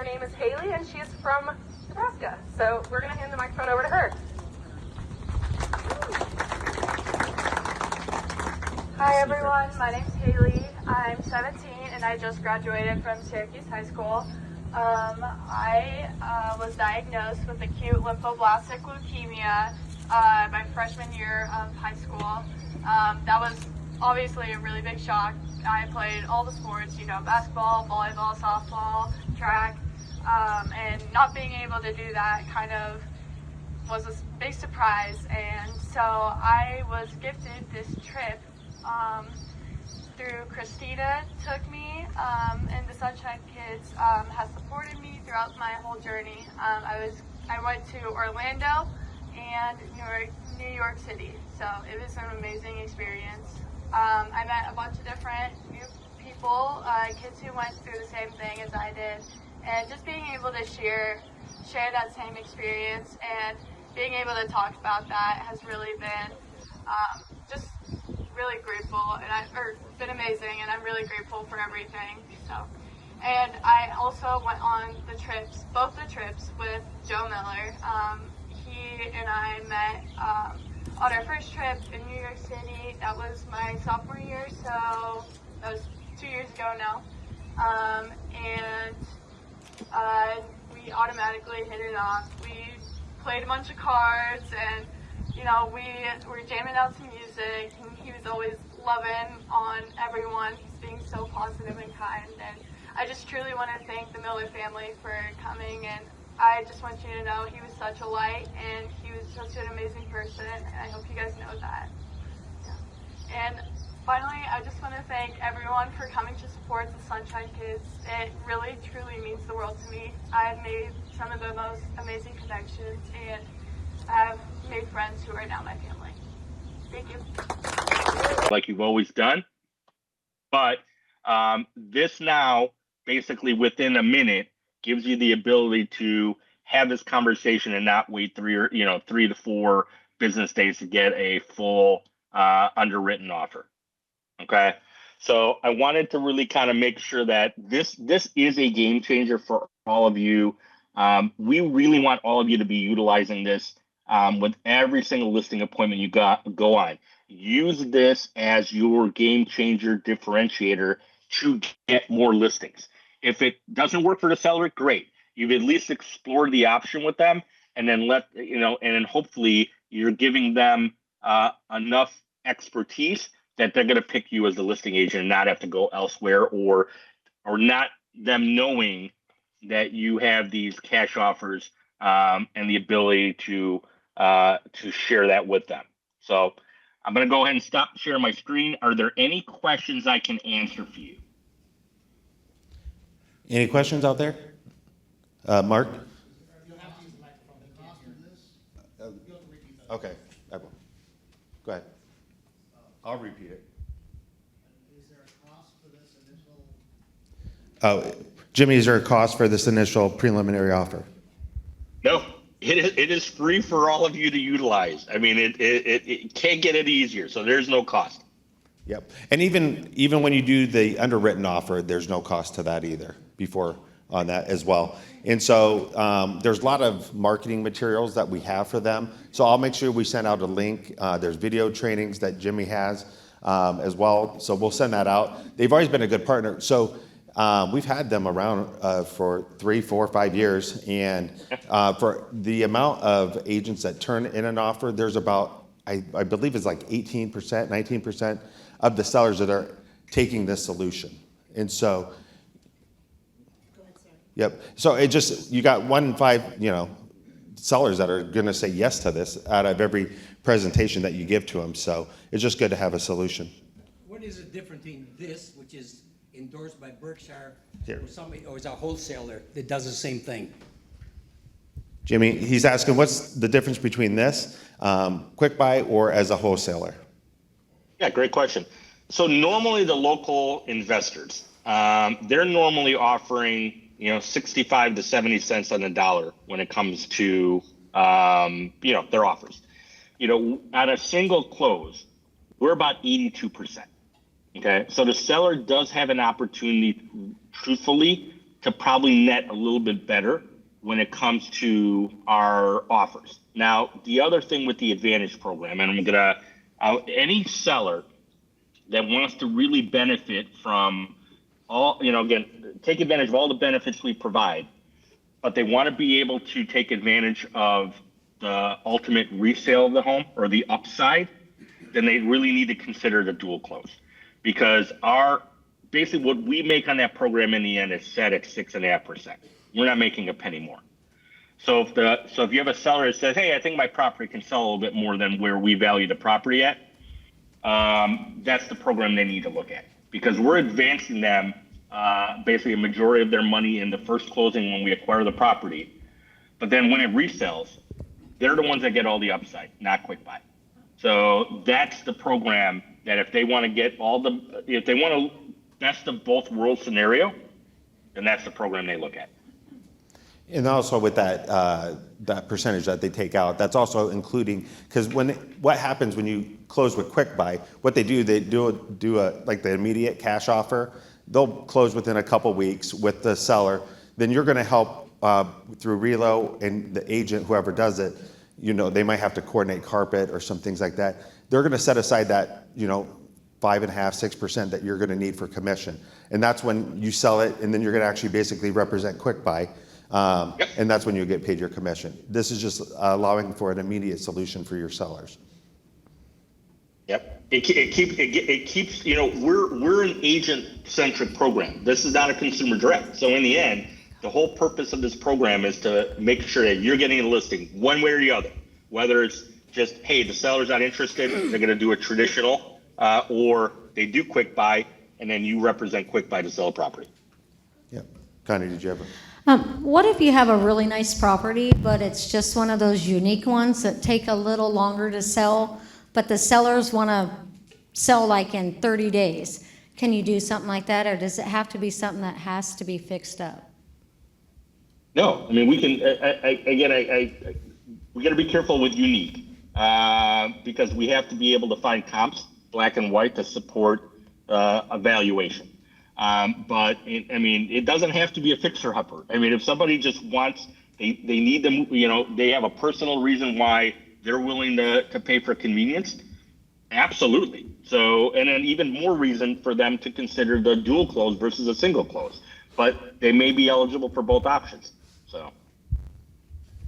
name is Haley, and she is from Nebraska. So we're going to hand the microphone over to her. Hi everyone, my name's Haley. I'm 17 and I just graduated from Syracuse High School. I was diagnosed with acute lymphoblastic leukemia my freshman year of high school. That was obviously a really big shock. I played all the sports, basketball, volleyball, softball, track, and not being able to do that kind of was a big surprise. And so I was gifted this trip through Christina took me, and the Sunshine Kids has supported me throughout my whole journey. I went to Orlando and New York City, so it was an amazing experience. I met a bunch of different new people, kids who went through the same thing as I did, and just being able to share that same experience and being able to talk about that has really been just really grateful, and been amazing, and I'm really grateful for everything. So, and I also went on both the trips with Joe Miller. He and I met on our first trip in New York City. That was my sophomore year, so that was 2 years ago now. And we automatically hit it off. We played a bunch of cards, and we were jamming out some music, and he was always loving on everyone. He's being so positive and kind, and I just truly want to thank the Miller family for coming, and I just want you to know he was such a light, and he was such an amazing person, and I hope you guys know that. Yeah. And finally, I just want to thank everyone for coming to support the Sunshine Kids. It really, truly means the world to me. I've made some of the most amazing connections, and I've made friends who are now my family. Thank you. Like you've always done, but this now basically within a minute gives you the ability to have this conversation and not wait 3 to 4 business days to get a full underwritten offer. Okay, so I wanted to really kind of make sure that this is a game changer for all of you. We really want all of you to be utilizing this with every single listing appointment you go on. Use this as your game changer differentiator to get more listings. If it doesn't work for the seller, great. You've at least explored the option with them, and then and then hopefully you're giving them enough expertise that they're going to pick you as the listing agent and not have to go elsewhere, or not them knowing that you have these cash offers and the ability to share that with them. So I'm going to go ahead and stop sharing my screen. Are there any questions I can answer for you? Any questions out there? Mark? Okay, I will. Go ahead. I'll repeat it. Is there a cost for this initial? Jimmy, is there a cost for this initial preliminary offer? No, it is free for all of you to utilize. I mean, it can't get any easier, so there's no cost. Yep. And even when you do the underwritten offer, there's no cost to that either before on that as well. And so there's a lot of marketing materials that we have for them. So I'll make sure we send out a link. There's video trainings that Jimmy has as well. So we'll send that out. They've always been a good partner. So we've had them around for 3, 4, 5 years. And for the amount of agents that turn in an offer, there's about, I believe it's like 18%, 19% of the sellers that are taking this solution. And so, yep. So it just, you got 1 in 5, sellers that are going to say yes to this out of every presentation that you give to them. So it's just good to have a solution. What is the difference between this, which is endorsed by Berkshire, Here. or is a wholesaler that does the same thing? Jimmy, he's asking what's the difference between this, quick buy, or as a wholesaler? Yeah, great question. So normally the local investors, they're normally offering 65 to 70 cents on the dollar when it comes to their offers. At a single close, we're about 82%. Okay, so the seller does have an opportunity, truthfully, to probably net a little bit better when it comes to our offers. Now, the other thing with the Advantage program, and I'm gonna, any seller that wants to really benefit from all, again, take advantage of all the benefits we provide, but they want to be able to take advantage of the ultimate resale of the home or the upside, then they really need to consider the dual close, because basically what we make on that program in the end is set at 6.5%. We're not making a penny more. So if you have a seller that says, hey, I think my property can sell a little bit more than where we value the property at, that's the program they need to look at, because we're advancing them basically a majority of their money in the first closing when we acquire the property. But then when it resells, they're the ones that get all the upside, not quick buy. So that's the program that if they want to get if they want a best of both worlds scenario, then that's the program they look at. And also with that percentage that they take out, that's also including, because what happens when you close with quick buy, what they do like the immediate cash offer. They'll close within a couple weeks with the seller. Then you're going to help through relo and the agent, whoever does it. They might have to coordinate carpet or some things like that. They're going to set aside that 5.5%, 6% that you're going to need for commission, and that's when you sell it, and then you're going to actually basically represent quick buy. Yep. And that's when you get paid your commission. This is just allowing for an immediate solution for your sellers. Yep. It keeps, we're an agent-centric program. This is not a consumer direct. So in the end, the whole purpose of this program is to make sure that you're getting a listing one way or the other, whether it's just, hey, the seller's not interested, they're going to do a traditional, or they do quick buy, and then you represent quick buy to sell a property. Yep. Connie, did you have a... What if you have a really nice property, but it's just one of those unique ones that take a little longer to sell, but the sellers want to sell like in 30 days? Can you do something like that, or does it have to be something that has to be fixed up? No, I mean, we can, we got to be careful with unique, because we have to be able to find comps, black and white, to support a valuation. But it doesn't have to be a fixer-upper. I mean, if somebody just wants, they need them, they have a personal reason why they're willing to pay for convenience, absolutely. So, and then even more reason for them to consider the dual close versus a single close. But they may be eligible for both options. So.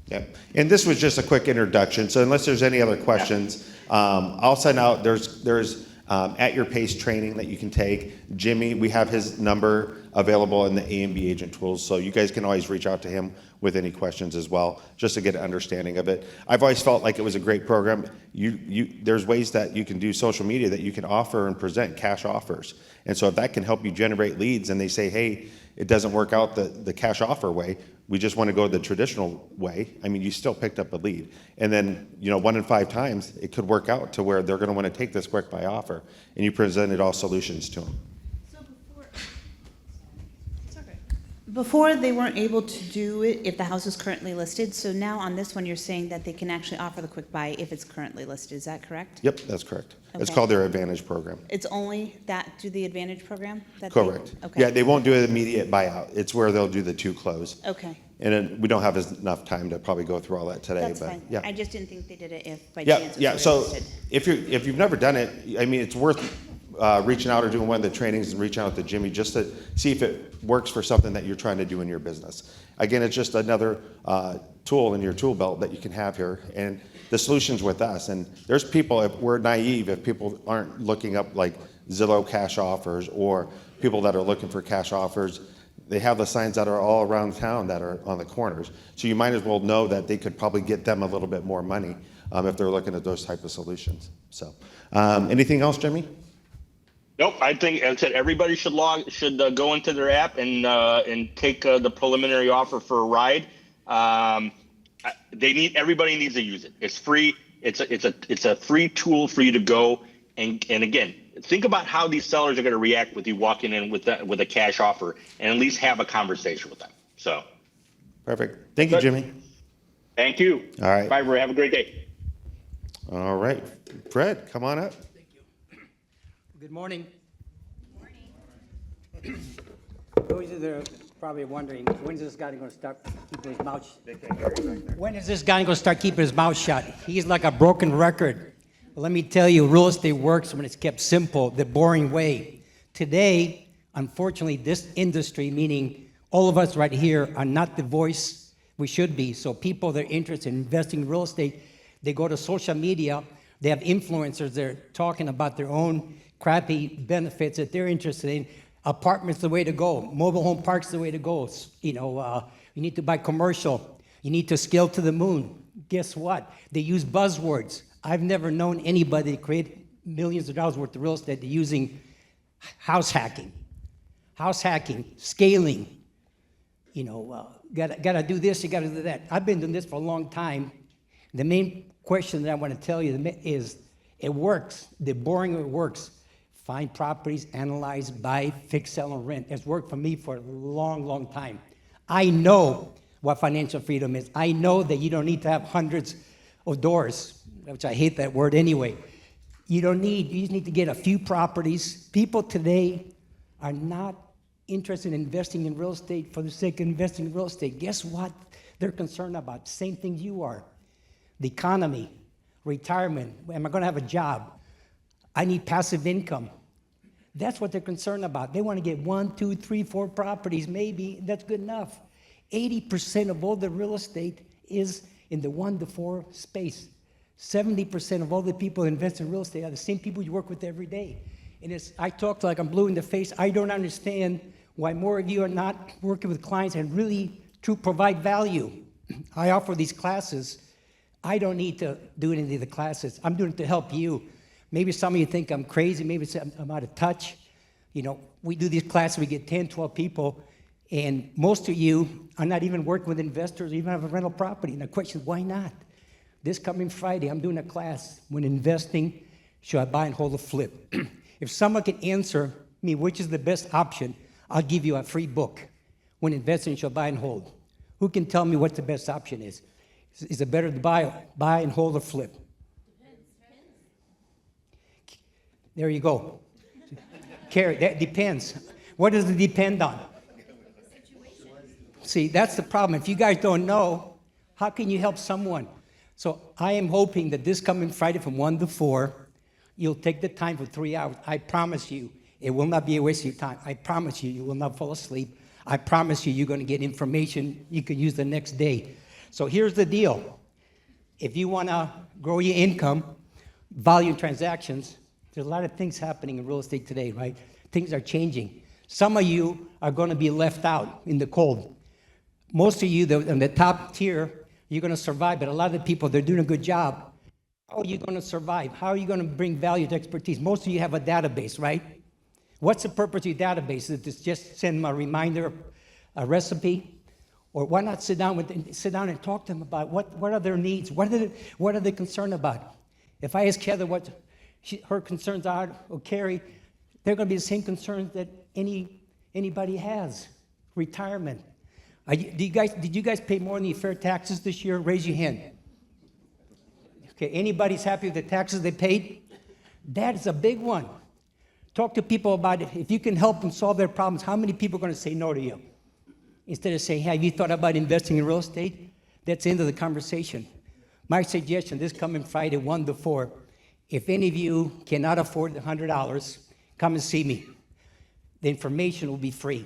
Yep. And this was just a quick introduction. So unless there's any other questions, I'll send out, there's at your pace training that you can take. Jimmy, we have his number available in the A and B agent tools, so you guys can always reach out to him with any questions as well, just to get an understanding of it. I've always felt like it was a great program. There's ways that you can do social media that you can offer and present cash offers. And so if that can help you generate leads and they say, hey, it doesn't work out the cash offer way, we just want to go the traditional way, I mean, you still picked up a lead. And then, 1 in 5 times, it could work out to where they're going to want to take this quick buy offer, and you presented all solutions to them. So before they weren't able to do it if the house is currently listed, so now on this one, you're saying that they can actually offer the quick buy if it's currently listed, is that correct? Yep, that's correct. It's Okay. called their Advantage program. It's only that through the Advantage program? Correct. Okay. Yeah, they won't do an immediate buyout. It's where they'll do the 2 close. Okay, And then we don't have enough time to probably go through all that today, that's but fine. yeah. I just didn't think they did it if by Yeah, chance yeah. it was So listed. if you've never done it, I mean, it's worth reaching out or doing one of the trainings and reaching out to Jimmy just to see if it works for something that you're trying to do in your business. Again, it's just another tool in your tool belt that you can have here, and the solution's with us. And there's people, if we're naive, if people aren't looking up like Zillow cash offers or people that are looking for cash offers, they have the signs that are all around town that are on the corners. So you might as well know that they could probably get them a little bit more money if they're looking at those type of solutions. So anything else, Jimmy? Nope. I think, as I said, everybody should go into their app and take the preliminary offer for a ride. Everybody needs to use it. It's free. It's a free tool for you to go and again, think about how these sellers are going to react with you walking in with a cash offer, and at least have a conversation with them. So. Perfect. Thank you, Jimmy. Thank you. All right. Bye, Roy. Have a great day. All right. Fred, come on up. Thank you. Good morning. Good morning. Those are probably wondering, when is this guy going to start keeping his mouth shut? When is this guy going to start keeping his mouth shut? He's like a broken record. But let me tell you, real estate works when it's kept simple, the boring way. Today, unfortunately, this industry, meaning all of us right here, are not the voice we should be. So people that are interested in investing in real estate, they go to social media, they have influencers, they're talking about their own crappy benefits that they're interested in. Apartments the way to go. Mobile home parks the way to go. You know, you need to buy commercial. You need to scale to the moon. Guess what? They use buzzwords. I've never known anybody create millions of dollars worth of real estate using house hacking, scaling. You know, gotta do this, you gotta do that. I've been doing this for a long time. The main question that I want to tell you is, it works. The boring it works. Find properties, analyze, buy, fix, sell, and rent. It's worked for me for a long, long time. I know what financial freedom is. I know that you don't need to have hundreds of doors, which I hate that word anyway. You just need to get a few properties. People today are not interested in investing in real estate for the sake of investing in real estate. Guess what they're concerned about? Same thing you are. The economy, retirement. Am I going to have a job? I need passive income. That's what they're concerned about. They want to get 1, 2, 3, 4 properties, maybe. That's good enough. 80% of all the real estate is in the 1 to 4 space. 70% of all the people that invest in real estate are the same people you work with every day. And I talk like I'm blue in the face. I don't understand why more of you are not working with clients and really to provide value. I offer these classes. I don't need to do any of the classes. I'm doing it to help you. Maybe some of you think I'm crazy. Maybe I'm out of touch. You know, we do these classes. We get 10, 12 people. And most of you are not even working with investors or even have a rental property. And the question is, why not? This coming Friday, I'm doing a class. When investing, should I buy and hold or flip? If someone can answer me which is the best option, I'll give you a free book. When investing, should I buy and hold? Who can tell me what the best option is? Is it better to buy and hold or flip? There you go. Carrie, that depends. What does it depend on? See, that's the problem. If you guys don't know, how can you help someone? So I am hoping that this coming Friday from 1 to 4, you'll take the time for 3 hours. I promise you, it will not be a waste of your time. I promise you, you will not fall asleep. I promise you, you're going to get information you can use the next day. So here's the deal. If you want to grow your income, volume transactions, there's a lot of things happening in real estate today, right? Things are changing. Some of you are going to be left out in the cold. Most of you, in the top tier, you're going to survive, but a lot of the people, they're doing a good job. How are you going to survive? How are you going to bring value to expertise? Most of you have a database, right? What's the purpose of your database? Is it just send them a reminder, a recipe? Or why not sit down and talk to them about what are their needs? What are they concerned about? If I ask Heather what her concerns are, or Carrie, they're going to be the same concerns that anybody has. Retirement. Did you guys pay more than your fair taxes this year? Raise your hand. Okay, anybody's happy with the taxes they paid? That is a big one. Talk to people about it. If you can help them solve their problems, how many people are going to say no to you? Instead of saying, hey, have you thought about investing in real estate? That's the end of the conversation. My suggestion, this coming Friday, 1 to 4, if any of you cannot afford the $100, come and see me. The information will be free.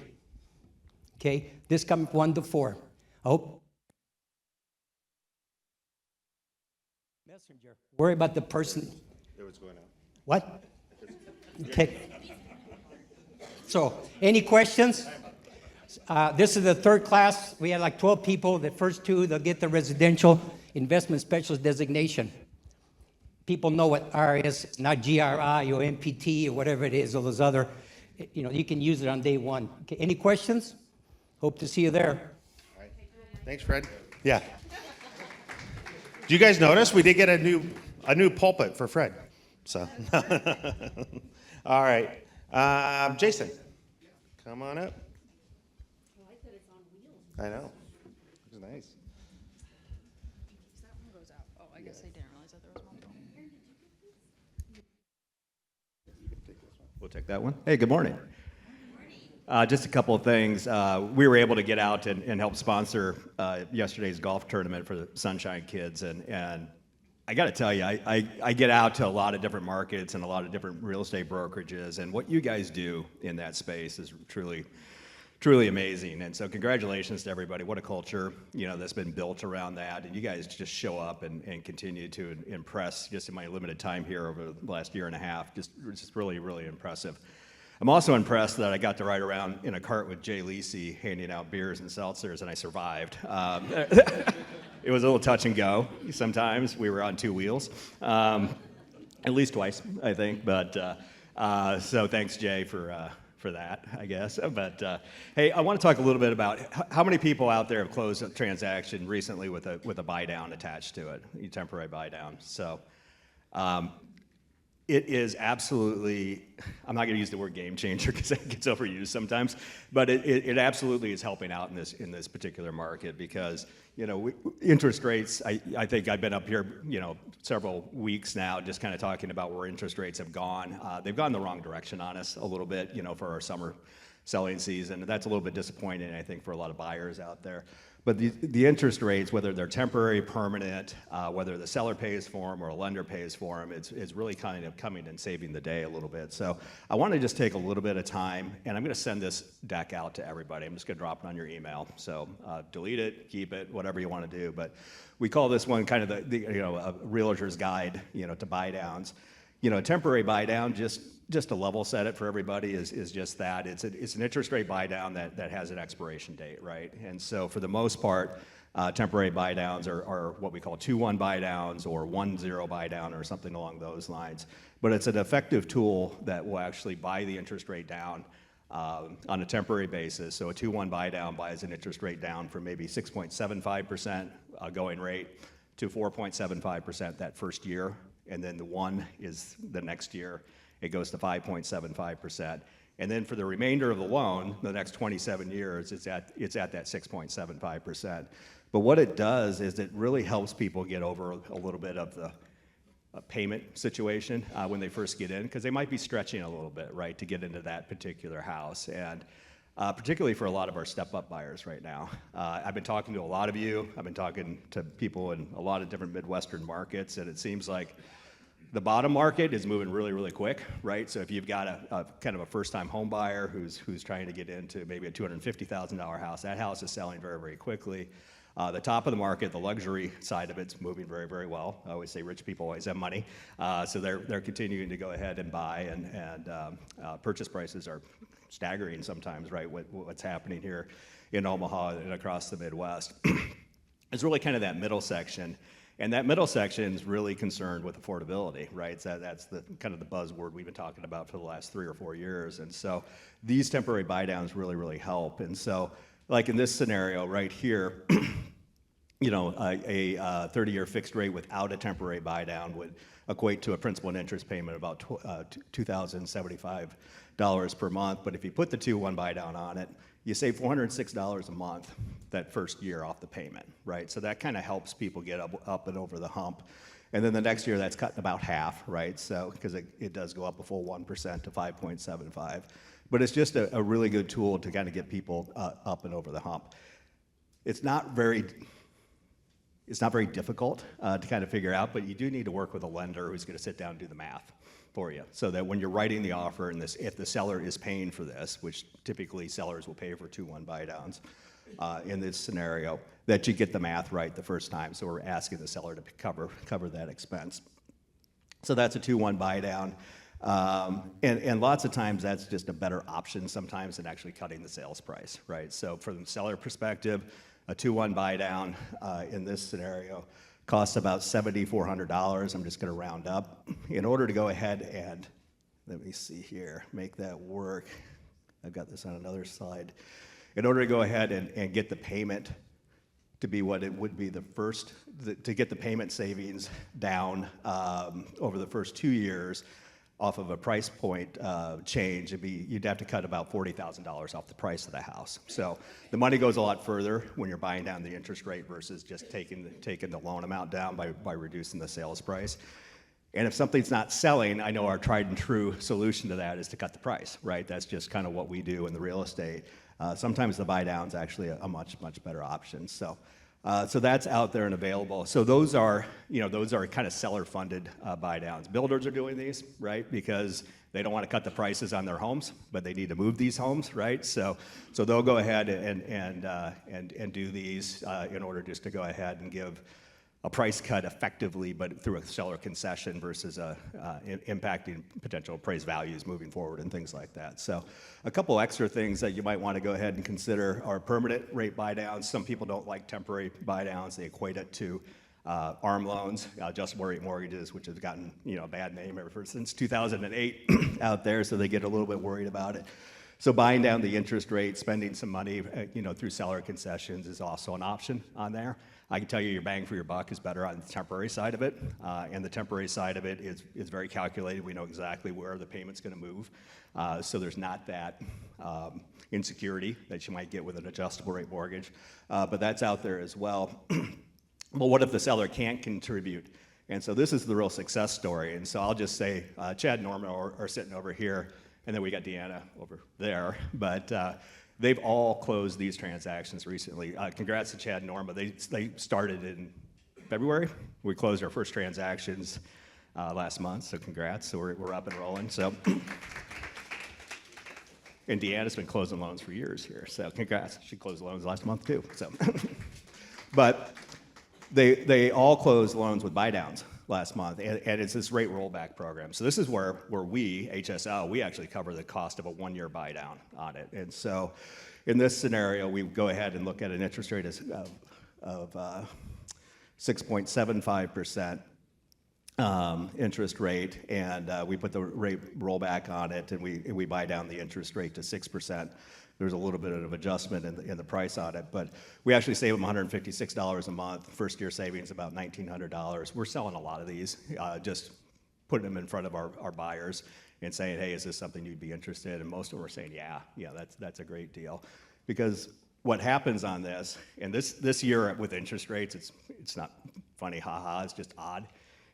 Okay? This coming 1 to 4. I hope. Messenger. Worry about the person. What's going on? What? Okay. So, any questions? This is the third class. We had like 12 people. The first 2, they'll get the residential investment specialist designation. People know what R is, not GRI or MPT or whatever it is, or those other, you can use it on day 1. Okay, any questions? Hope to see you there. All right. Thanks, Fred. Yeah. Do you guys notice we did get a new pulpit for Fred? So, all right. Jason, come on up. I like that it's on wheels. I know. Looks nice. That one goes out. Oh, I guess I didn't realize that there was one. We'll take that one. Hey, good morning. Just a couple of things. We were able to get out and help sponsor yesterday's golf tournament for the Sunshine Kids, and I got to tell you, I get out to a lot of different markets and a lot of different real estate brokerages, and what you guys do in that space is truly amazing. And so congratulations to everybody. What a culture, that's been built around that. And you guys just show up and continue to impress just in my limited time here over the last year and a half. Just really, really impressive. I'm also impressed that I got to ride around in a cart with Jay Lisi handing out beers and seltzers, and I survived. It was a little touch and go sometimes. We were on two wheels, at least twice, I think. But so thanks, Jay, for that, I guess. But hey, I want to talk a little bit about how many people out there have closed a transaction recently with a buy down attached to it, a temporary buy down. So it is absolutely, I'm not going to use the word game changer because it gets overused sometimes, but it absolutely is helping out in this particular market because, interest rates, I think I've been up here, several weeks now just kind of talking about where interest rates have gone. They've gone the wrong direction on us a little bit, for our summer selling season. And that's a little bit disappointing, I think, for a lot of buyers out there. But the interest rates, whether they're temporary, permanent, whether the seller pays for them or a lender pays for them, it's really kind of coming and saving the day a little bit. So I want to just take a little bit of time, and I'm going to send this deck out to everybody. I'm just going to drop it on your email. So delete it, keep it, whatever you want to do. But we call this one kind of a realtor's guide, to buy downs. A temporary buy down, just to level set it for everybody is just that. It's an interest rate buy down that has an expiration date, right? And so for the most part, temporary buy downs are what we call 2-1 buy downs or 1-0 buy down or something along those lines. But it's an effective tool that will actually buy the interest rate down on a temporary basis. So a 2-1 buy down buys an interest rate down from maybe 6.75% going rate to 4.75% that first year. And then the 1 is the next year. It goes to 5.75%. And then for the remainder of the loan, the next 27 years, it's at that 6.75%. But what it does is it really helps people get over a little bit of the payment situation when they first get in, because they might be stretching a little bit, right, to get into that particular house. And particularly for a lot of our step-up buyers right now. I've been talking to a lot of you. I've been talking to people in a lot of different Midwestern markets, and it seems like the bottom market is moving really, really quick, right? So if you've got a kind of a first-time home buyer who's trying to get into maybe a $250,000 house, that house is selling very, very quickly. The top of the market, the luxury side of it's moving very, very well. I always say rich people always have money, so they're continuing to go ahead and buy, and purchase prices are staggering sometimes, right? What's happening here in Omaha and across the Midwest. It's really kind of that middle section. And that middle section is really concerned with affordability, right? So that's the kind of the buzzword we've been talking about for the last 3 or 4 years. And so these temporary buy downs really, really help. And so like in this scenario right here, a 30-year fixed rate without a temporary buy down would equate to a principal and interest payment of about $2,075 per month. But if you put the 2-1 buy down on it, you save $406 a month that first year off the payment, right? So that kind of helps people get up and over the hump. And then the next year, that's cut about half, right? So because it does go up a full 1% to 5.75. But it's just a really good tool to kind of get people up and over the hump. It's not very difficult to kind of figure out, but you do need to work with a lender who's going to sit down and do the math for you, so that when you're writing the offer, and if the seller is paying for this, which typically sellers will pay for 2-1 buy downs in this scenario, that you get the math right the first time. So we're asking the seller to cover that expense. So that's a 2-1 buy down. And lots of times that's just a better option sometimes than actually cutting the sales price, right? So from the seller perspective, a 2-1 buy down in this scenario costs about $7,400. I'm just going to round up. In order to go ahead and, let me see here, make that work. I've got this on another slide. In order to go ahead and get the payment to be what it would be to get the payment savings down over the first 2 years off of a price point change, you'd have to cut about $40,000 off the price of the house. So the money goes a lot further when you're buying down the interest rate versus just taking the loan amount down by reducing the sales price. And if something's not selling, I know our tried and true solution to that is to cut the price, right? That's just kind of what we do in the real estate. Sometimes the buy down is actually a much better option. So that's out there and available. So those are kind of seller-funded buy downs. Builders are doing these, right? Because they don't want to cut the prices on their homes, but they need to move these homes, right? So they'll go ahead and do these in order just to go ahead and give a price cut effectively, but through a seller concession versus impacting potential appraised values moving forward and things like that. So a couple extra things that you might want to go ahead and consider are permanent rate buy downs. Some people don't like temporary buy downs. They equate it to ARM loans, adjustable rate mortgages, which has gotten a bad name ever since 2008 out there, so they get a little bit worried about it. So buying down the interest rate, spending some money, through seller concessions is also an option on there. I can tell you your bang for your buck is better on the temporary side of it, and the temporary side of it is very calculated. We know exactly where the payment's going to move, so there's not that insecurity that you might get with an adjustable rate mortgage, but that's out there as well. But what if the seller can't contribute? And so this is the real success story. And so I'll just say Chad and Norma are sitting over here, and then we got Deanna over there, but they've all closed these transactions recently. Congrats to Chad and Norma. They started in February. We closed our first transactions last month, so congrats. So we're up and rolling. So, and Deanna's been closing loans for years here, so congrats. She closed loans last month too. So, but they all closed loans with buy downs last month, and it's this rate rollback program. So this is where we, HSL, we actually cover the cost of a 1-year buy down on it. And so in this scenario, we go ahead and look at an interest rate of 6.75% interest rate, and we put the rate rollback on it, and we buy down the interest rate to 6%. There's a little bit of adjustment in the price on it, but we actually save them $156 a month. First year savings about $1,900. We're selling a lot of these, just putting them in front of our buyers and saying, hey, is this something you'd be interested in? And most of them are saying, yeah, that's a great deal. Because what happens on this, and this year with interest rates, it's not funny, haha, it's just odd.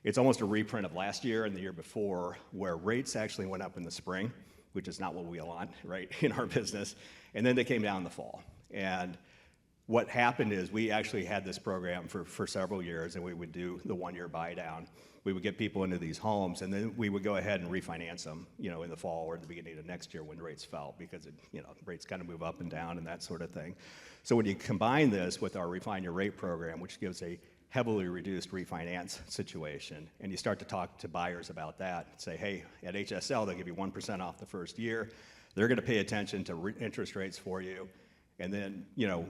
It's almost a reprint of last year and the year before, where rates actually went up in the spring, which is not what we want, right, in our business. And then they came down in the fall. And what happened is we actually had this program for several years, and we would do the 1-year buy down. We would get people into these homes, and then we would go ahead and refinance them, in the fall or the beginning of next year when rates fell, because rates kind of move up and down and that sort of thing. So when you combine this with our Refine Your Rate program, which gives a heavily reduced refinance situation, and you start to talk to buyers about that, say, hey, at HSL, they'll give you 1% off the first year. They're going to pay attention to interest rates for you. And then,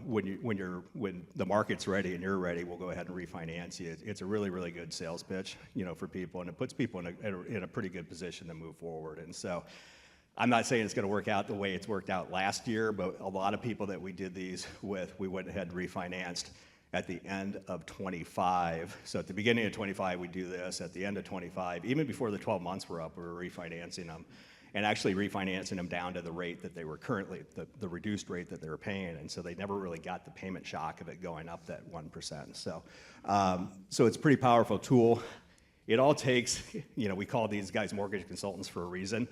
when the market's ready and you're ready, we'll go ahead and refinance you. It's a really, really good sales pitch, for people, and it puts people in a pretty good position to move forward. And so I'm not saying it's going to work out the way it's worked out last year, but a lot of people that we did these with, we went ahead and refinanced at the end of 25. So at the beginning of 25, we do this. At the end of 25, even before the 12 months were up, we were refinancing them, and actually refinancing them down to the rate that they were currently, the reduced rate that they were paying. And so they never really got the payment shock of it going up that 1%. So, so it's a pretty powerful tool. It all takes, we call these guys mortgage consultants for a reason.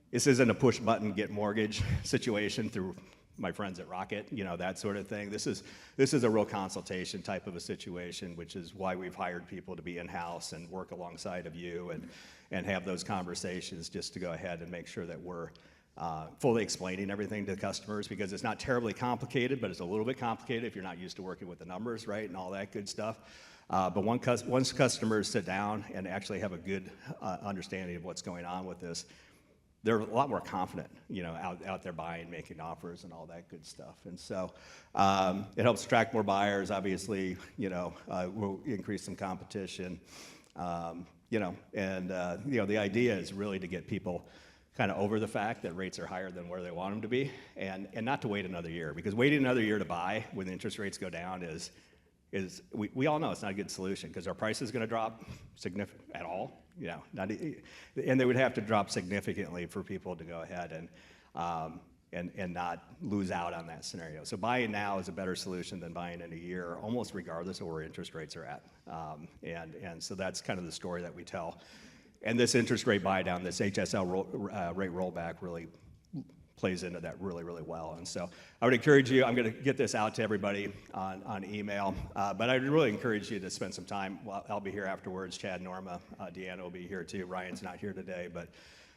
This isn't a push button, get mortgage situation through my friends at Rocket, that sort of thing. This is a real consultation type of a situation, which is why we've hired people to be in-house and work alongside of you and have those conversations, just to go ahead and make sure that we're fully explaining everything to customers, because it's not terribly complicated, but it's a little bit complicated if you're not used to working with the numbers, right, and all that good stuff. But once customers sit down and actually have a good understanding of what's going on with this, they're a lot more confident, out there buying, making offers, and all that good stuff. And so it helps attract more buyers. Obviously, we'll increase some competition, and the idea is really to get people kind of over the fact that rates are higher than where they want them to be, and not to wait another year, because waiting another year to buy when the interest rates go down is we all know it's not a good solution, because our price is going to drop significantly at all. And they would have to drop significantly for people to go ahead and not lose out on that scenario. So buying now is a better solution than buying in a year, almost regardless of where interest rates are at. And so that's kind of the story that we tell. And this interest rate buy down, this HSL rate rollback really plays into that really, really well. And so I would encourage you, I'm going to get this out to everybody on email, but I'd really encourage you to spend some time. Well, I'll be here afterwards. Chad, Norma, Deanna will be here too. Ryan's not here today, but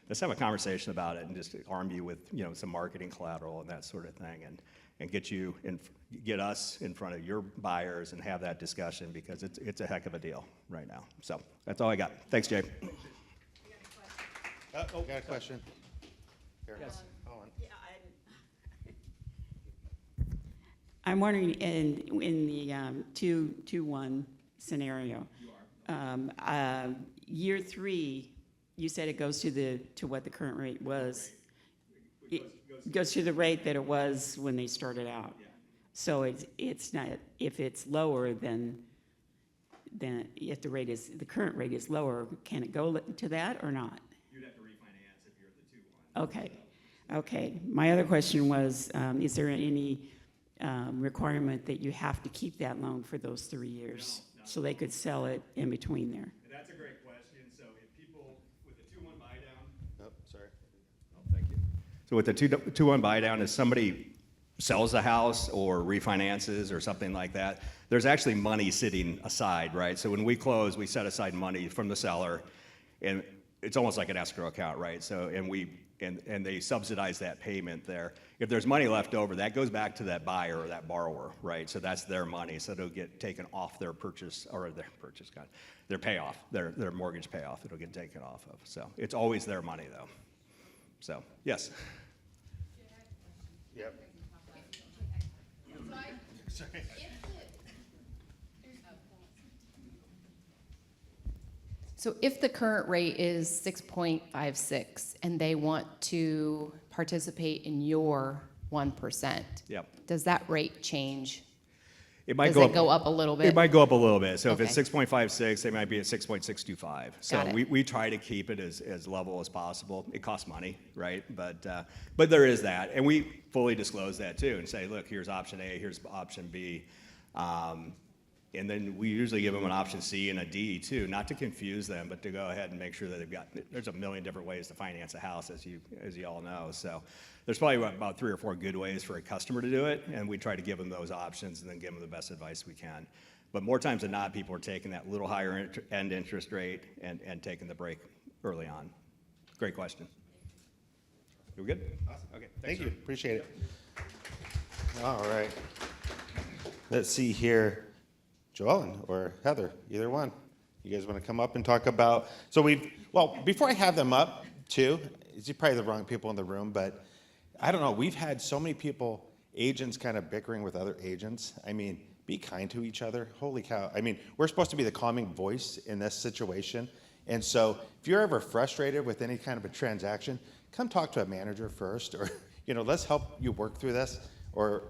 let's have a conversation about it and just arm you with, you know, some marketing collateral and that sort of thing, and get us in front of your buyers and have that discussion, because it's a heck of a deal right now. So that's all I got. Thanks, Jay. Got a question. Here. Yes. Hold on. I'm wondering, in the 2-1 scenario, year 3, you said it goes to what the current rate was. It goes to the rate that it was when they started out. Yeah. So it's not, if it's lower than if the current rate is lower, can it go to that or not? You'd have to refinance if you're the 2-1. Okay. Okay. My other question was, is there any requirement that you have to keep that loan for those 3 years? No. So they could sell it in between there? And that's a great question. So if people, with the 2-1 buy down. Oh, sorry. Oh, thank you. So with the 2-1 buy down, if somebody sells the house or refinances or something like that, there's actually money sitting aside, right? So when we close, we set aside money from the seller, and it's almost like an escrow account, right? So, and they subsidize that payment there. If there's money left over, that goes back to that buyer or that borrower, right? So that's their money, so it'll get taken off their purchase, or their payoff, their mortgage payoff, it'll get taken off of. So it's always their money though. So, yes. Yep. So if the current rate is 6.56 and they want to participate in your 1%, Yep. does that rate change? It might Does it go up a little bit? It might go up a little bit. So Okay. if it's 6.56, they might be at 6.625. So Got it. we try to keep it as level as possible. It costs money, right? But there is that. And we fully disclose that too and say, look, here's option A, here's option B. And then we usually give them an option C and a D too, not to confuse them, but to go ahead and make sure that there's a million different ways to finance a house, as you all know. So there's probably about 3 or 4 good ways for a customer to do it, and we try to give them those options and then give them the best advice we can. But more times than not, people are taking that little higher end interest rate and taking the break early on. Great question. You good? Awesome. Okay. Thank you. Appreciate it. All right. Let's see here. Joellen or Heather, either one. You guys want to come up and talk about, before I have them up too, it's probably the wrong people in the room, but I don't know, we've had so many people, agents kind of bickering with other agents. I mean, be kind to each other. Holy cow. I mean, we're supposed to be the calming voice in this situation. And so if you're ever frustrated with any kind of a transaction, come talk to a manager first, or, let's help you work through this. Or,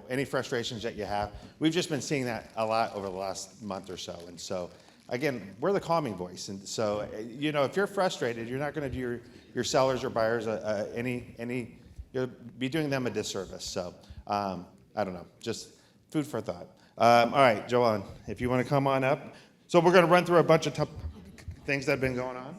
any frustrations that you have. We've just been seeing that a lot over the last month or so. And so, again, we're the calming voice. And so, if you're frustrated, you're not going to do your sellers or buyers you'll be doing them a disservice. So, I don't know, just food for thought. All right, Joanne, if you want to come on up. So we're going to run through a bunch of things that have been going on.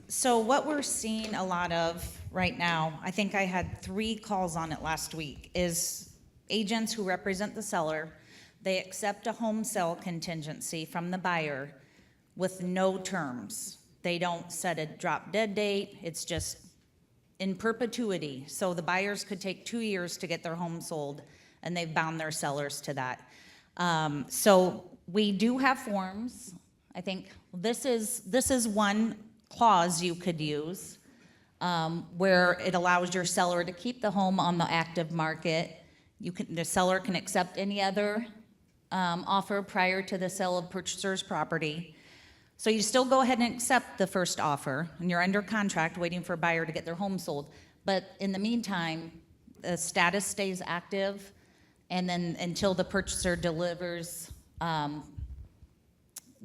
So what we're seeing a lot of right now, I think I had 3 calls on it last week, is agents who represent the seller. They accept a home sale contingency from the buyer with no terms. They don't set a drop dead date. It's just in perpetuity. So the buyers could take 2 years to get their home sold, and they've bound their sellers to that. So we do have forms. I think this is one clause you could use where it allows your seller to keep the home on the active market. The seller can accept any other offer prior to the sale of purchaser's property. So you still go ahead and accept the first offer, and you're under contract waiting for a buyer to get their home sold. But in the meantime, the status stays active, and then until the purchaser delivers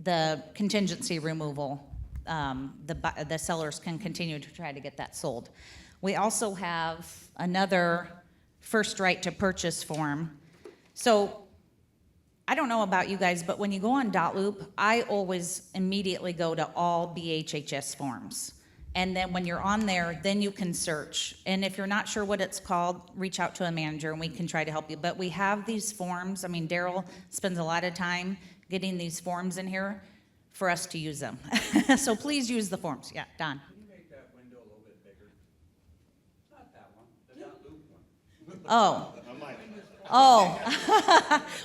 the contingency removal, the sellers can continue to try to get that sold. We also have another first right to purchase form. So I don't know about you guys, but when you go on Dotloop, I always immediately go to all BHHS forms. And then when you're on there, then you can search. And if you're not sure what it's called, reach out to a manager and we can try to help you. But we have these forms. I mean, Daryl spends a lot of time getting these forms in here for us to use them. So please use the forms. Yeah, Don. Can you make that window a little bit bigger? Not that one, the Dotloop one. Oh. Oh.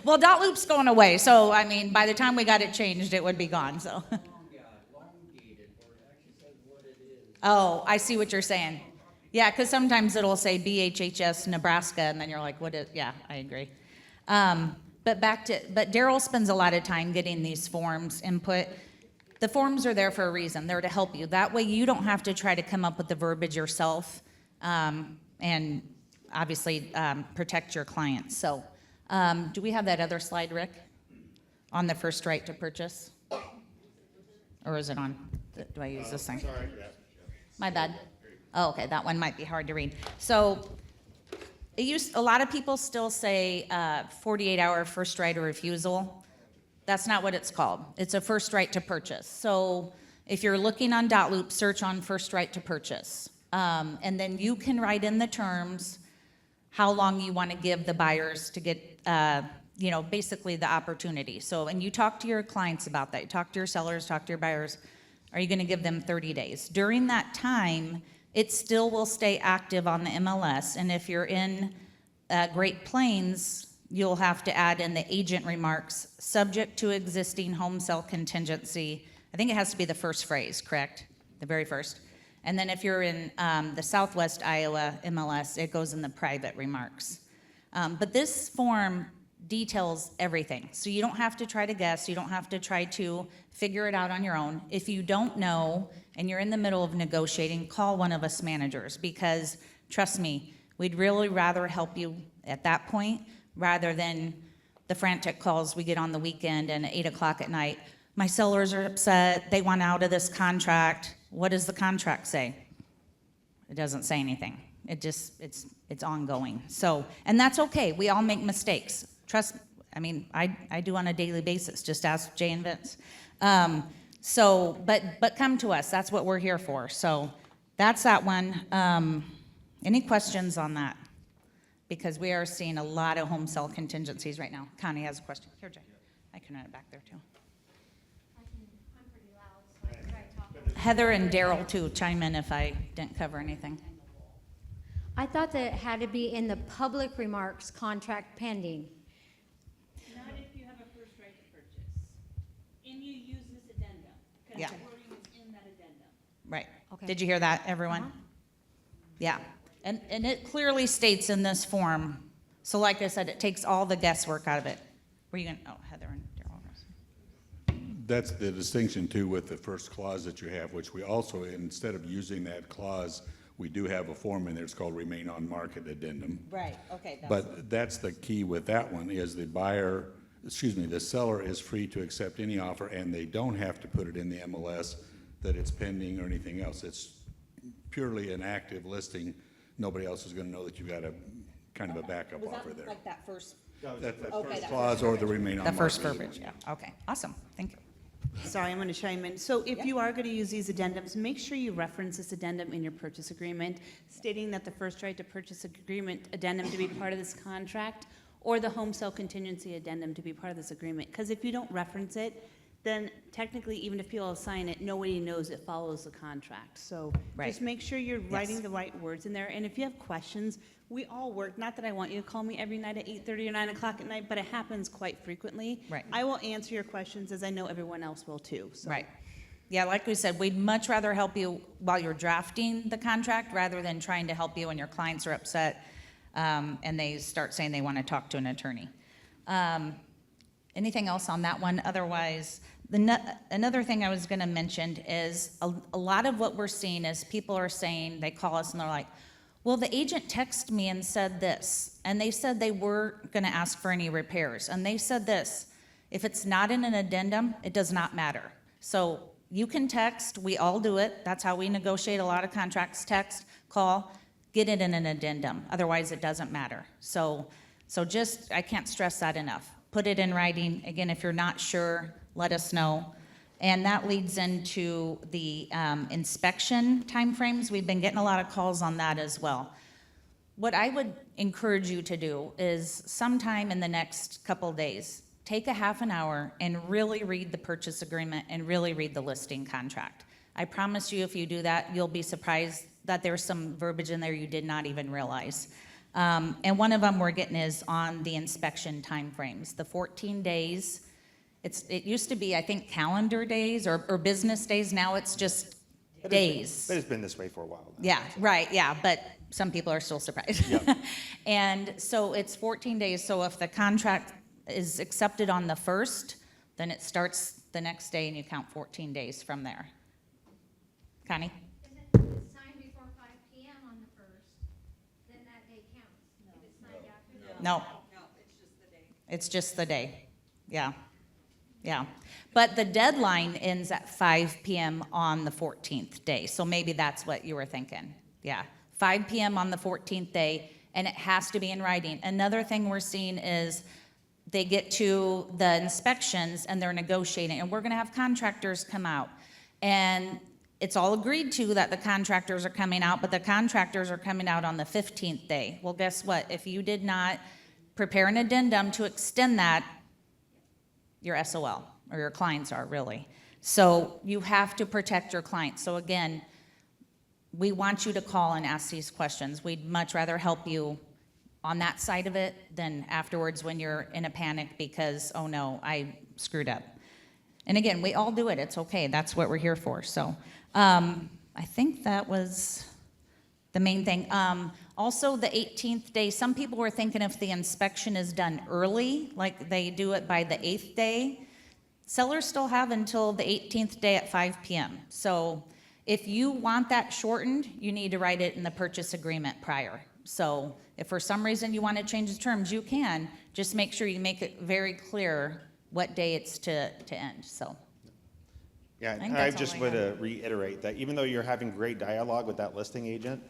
Well, Dotloop's going away. So, I mean, by the time we got it changed, it would be gone. So. Oh, I see what you're saying. Yeah, because sometimes it'll say BHHS Nebraska, and then you're like, what is, yeah, I agree. But Daryl spends a lot of time getting these forms input. The forms are there for a reason. They're to help you. That way you don't have to try to come up with the verbiage yourself, and obviously protect your clients. So do we have that other slide, Rick, on the first right to purchase? Or is it on? Do I use this thing? Sorry. My bad. Oh, okay, that one might be hard to read. So a lot of people still say 48-hour first right of refusal. That's not what it's called. It's a first right to purchase. So if you're looking on Dotloop, search on first right to purchase. And then you can write in the terms how long you want to give the buyers to get, basically the opportunity. So, and you talk to your clients about that. You talk to your sellers, talk to your buyers. Are you going to give them 30 days? During that time, it still will stay active on the MLS. And if you're in Great Plains, you'll have to add in the agent remarks, subject to existing home sale contingency. I think it has to be the first phrase, correct? The very first. And then if you're in the Southwest Iowa MLS, it goes in the private remarks. But this form details everything. So you don't have to try to guess. You don't have to try to figure it out on your own. If you don't know and you're in the middle of negotiating, call one of us managers, because trust me, we'd really rather help you at that point rather than the frantic calls we get on the weekend and at 8 o'clock at night. My sellers are upset. They want out of this contract. What does the contract say? It doesn't say anything. It just, it's ongoing. So, and that's okay. We all make mistakes. Trust, I mean, I do on a daily basis. Just ask Jay and Vince. But come to us. That's what we're here for. So that's that one. Any questions on that? Because we are seeing a lot of home sale contingencies right now. Connie has a question. Here, Jay. I can run it back there too. I'm pretty loud, so I try talking. Heather and Daryl too, chime in if I didn't cover anything. I thought that it had to be in the public remarks, contract pending. Not if you have a first right to purchase. And you use this addendum, because Yeah. the wording is in that addendum. Right. Okay. Did you hear that, everyone? Yeah. And it clearly states in this form, so like I said, it takes all the guesswork out of it. Were you going to, Heather and Daryl. That's the distinction too with the first clause that you have, which we also, instead of using that clause, we do have a form in there. It's called remain on market addendum. Right, okay. But that's the key with that one is the seller is free to accept any offer, and they don't have to put it in the MLS that it's pending or anything else. It's purely an active listing. Nobody else is going to know that you've got a kind of a backup offer there. Like that first? That Okay, first that clause or the remain on The market. first verbiage, yeah. Okay, awesome. Thank you. Sorry, I'm going to chime in. So if you are going to use these addendums, make sure you reference this addendum in your purchase agreement, stating that the first right to purchase agreement addendum to be part of this contract, or the home sale contingency addendum to be part of this agreement. Because if you don't reference it, then technically, even if people sign it, nobody knows it follows the contract. So Right. just make sure you're writing the right words in there. And if you have questions, we all work. Not that I want you to call me every night at 8:30 or 9 o'clock at night, but it happens quite frequently. Right. I will answer your questions, as I know everyone else will too. So. Right. Yeah, like we said, we'd much rather help you while you're drafting the contract rather than trying to help you when your clients are upset and they start saying they want to talk to an attorney. Anything else on that one? Otherwise, another thing I was going to mention is a lot of what we're seeing is people are saying, they call us and they're like, well, the agent texted me and said this, and they said they weren't going to ask for any repairs, and they said this. If it's not in an addendum, it does not matter. So you can text, we all do it. That's how we negotiate a lot of contracts, text, call, get it in an addendum. Otherwise, it doesn't matter. So just, I can't stress that enough. put it in writing. Again, if you're not sure, let us know. And that leads into the inspection timeframes. We've been getting a lot of calls on that as well. What I would encourage you to do is sometime in the next couple days, take a half an hour and really read the purchase agreement and really read the listing contract. I promise you, if you do that, you'll be surprised that there's some verbiage in there you did not even realize. And one of them we're getting is on the inspection timeframes. The 14 days, it used to be, I think, calendar days or business days. Now it's just days. But it's been this way for a while now. Yeah, right, yeah, but some people are still surprised. Yep. And so it's 14 days, so if the contract is accepted on the 1st, then it starts the next day and you count 14 days from there. Connie? If it's signed before 5 p.m. on the 1st, then that day counts. If it's signed after. No. It's just the day, yeah, yeah. But the deadline ends at 5 p.m. on the 14th day, so maybe that's what you were thinking, yeah. 5 p.m. on the 14th day, and it has to be in writing. Another thing we're seeing is they get to the inspections and they're negotiating, and we're gonna have contractors come out. And it's all agreed to that the contractors are coming out, but the contractors are coming out on the 15th day. Well, guess what? If you did not prepare an addendum to extend that, you're SOL, or your clients are really. So you have to protect your clients. So again, we want you to call and ask these questions. We'd much rather help you on that side of it than afterwards when you're in a panic because, oh no, I screwed up. And again, we all do it. It's okay. That's what we're here for. So I think that was the main thing. Also, the 18th day, some people were thinking if the inspection is done early, like they do it by the 8th day, sellers still have until the 18th day at 5 p.m. So if you want that shortened, you need to write it in the purchase agreement prior. So if for some reason you want to change the terms, you can. Just make sure you make it very clear what day it's to end, so. Yeah, think and I that's all just I would have. reiterate that even though you're having great dialogue with that listing agent,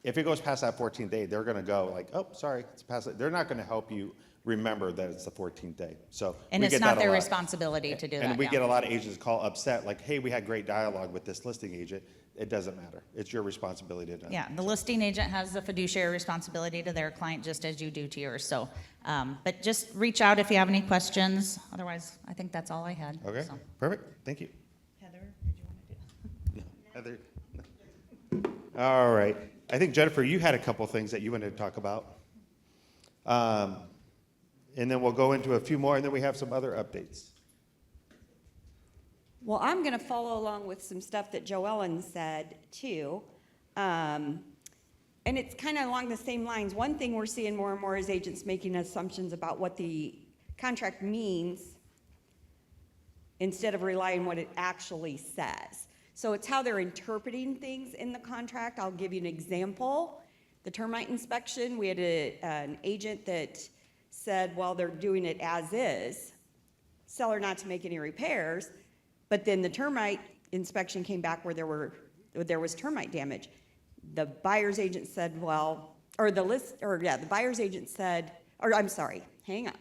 if it goes past that 14th day, they're gonna go like, oh, sorry, it's past it. They're not gonna help you remember that it's the 14th day. So And we it's get not that a their lot. responsibility to do that, And we yeah. get a lot of agents call upset, like, hey, we had great dialogue with this listing agent. It doesn't matter. It's your responsibility to. Yeah, the listing agent has the fiduciary responsibility to their client just as you do to yours, so. But just reach out if you have any questions. Otherwise, I think that's all I had. Okay, so. perfect. Thank you. Heather, did you want to do? Heather. All right. I think, Jennifer, you had a couple things that you wanted to talk about. And then we'll go into a few more, and then we have some other updates. Well, I'm going to follow along with some stuff that Joellen said, too. And it's kind of along the same lines. One thing we're seeing more and more is agents making assumptions about what the contract means instead of relying on what it actually says. So it's how they're interpreting things in the contract. I'll give you an example. The termite inspection, we had an agent that said, well, they're doing it as is, seller not to make any repairs, but then the termite inspection came back where there was termite damage. The buyer's agent said, well, the buyer's agent said, or I'm sorry, hang on.